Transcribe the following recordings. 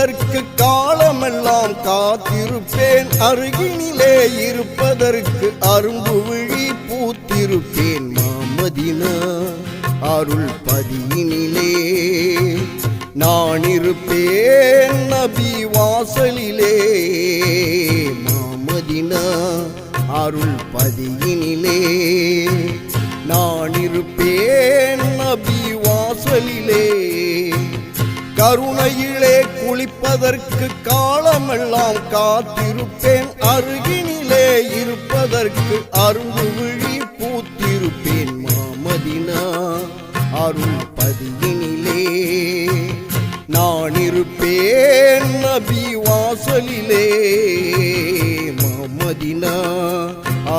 குளிப்பதற்கு காலமெல்லாம் காத்திருப்பேன். அருகினிலே இருப்பதற்கு அரும்பு விழி பூத்திருப்பேன். மாமதினா அருள் பதியினிலே நான் இருப்பேன். நபி வாசலிலே மாமதினா அருள் பதியினிலே நான் இருப்பேன். நபி வாசலிலே கருணையிலே குளிப்பதற்கு காலமெல்லாம் காத்திருப்பேன். அருகினிலே இருப்பதற்கு அரும்பு விழி பூத்திருப்பேன். மாமதினா அருள் பதியினிலே நான் இருப்பேன். நபி வாசலிலே மாமதினா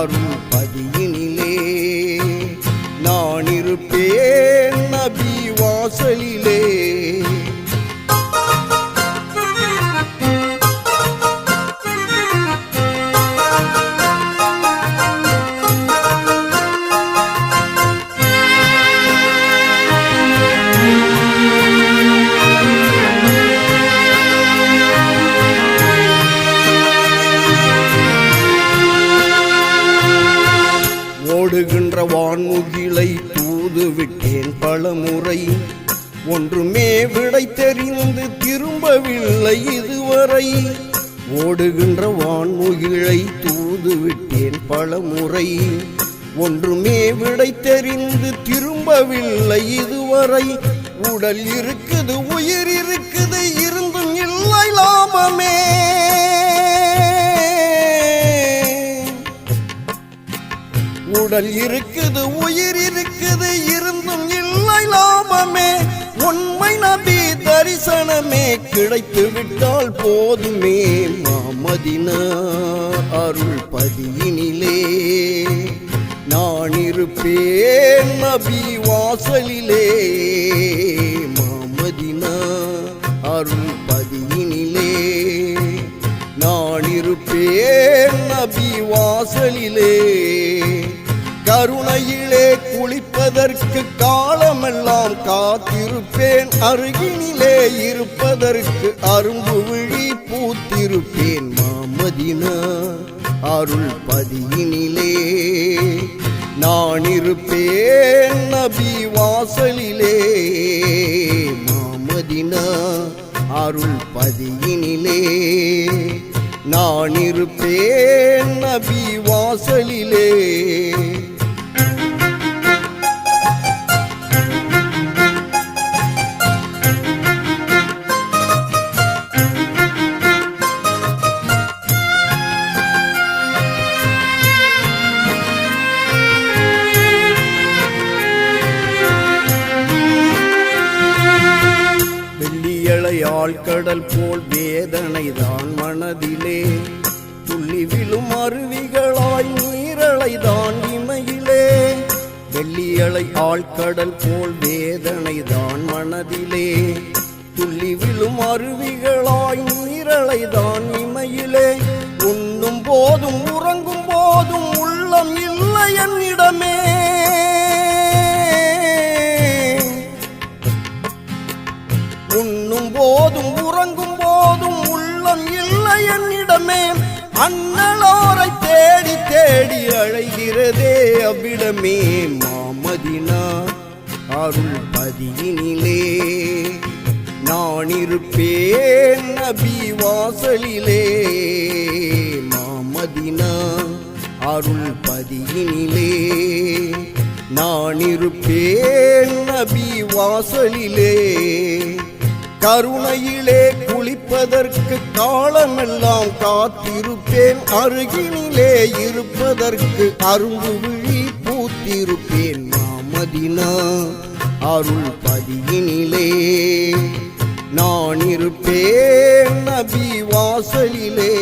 அருள் பதியினிலே நான் இருப்பேன். நபி வாசலிலே ஓடுகின்ற வான்முகிலை தூது விட்டேன் பலமுறை. ஒன்றுமே விடை தெரிந்து திரும்பவில்லை இதுவரை. ஓடுகின்ற வான்முகிலை தூது விட்டேன் பலமுறை. ஒன்றுமே விடை தெரிந்து திரும்பவில்லை இதுவரை. உடல் இருக்குது உயிர் இருக்குது இருந்தும் இல்லை லாபமே. உடல் இருக்குது உயிர் இருக்குது இருந்தும் இல்லை லாபமே. உண்மை நபி தரிசனமே கிடைத்து விட்டால் போதுமே. மாமதினா அருள் பதியினிலே நான் இருப்பேன். நபி வாசலிலே மாமதினா அருள் பதியினிலே நான் இருப்பேன். நபி வாசலிலே கருணையிலே குளிப்பதற்கு காலமெல்லாம் காத்திருப்பேன். அருகினிலே இருப்பதற்கு அரும்பு விழி பூத்திருப்பேன். மாமதினா அருள் பதியினிலே நான் இருப்பேன். நபி வாசலிலே மாமதினா அருள் பதியினிலே நான் இருப்பேன். நபி வாசலிலே கடல் போல் வேதனைதான் மனதிலே. துள்ளி விழும் அருவிகளாய் நீரலைதான் இமையிலே. வெள்ளியலை ஆழ்கடல் போல் வேதனைதான் மனதிலே. துள்ளி விழும் அருவிகளாய் நீரலைதான் இமையிலே. உண்ணும் போதும் உறங்கும் போதும் உள்ளம் இல்லை என்னிடமே. உண்ணும் போதும் உறங்கும் போதும் உள்ளம் இல்லை என்னிடமே. அண்ணலோரை தேடி தேடி அழைகிறதே அவ்விடமே. மாமதினா அருள் பதியினிலே நான் இருப்பேன். நபி வாசலிலே மாமதினா அருள் பதியினிலே நான் இருப்பேன். நபி வாசலிலே கருணையிலே குளிப்பதற்கு காலமெல்லாம் காத்திருப்பேன். அருகினிலே இருப்பதற்கு அரும்பு விழி பூத்திருப்பேன். மாமதினா அருள் பதியினிலே நான் இருப்பேன். நபி வாசலிலே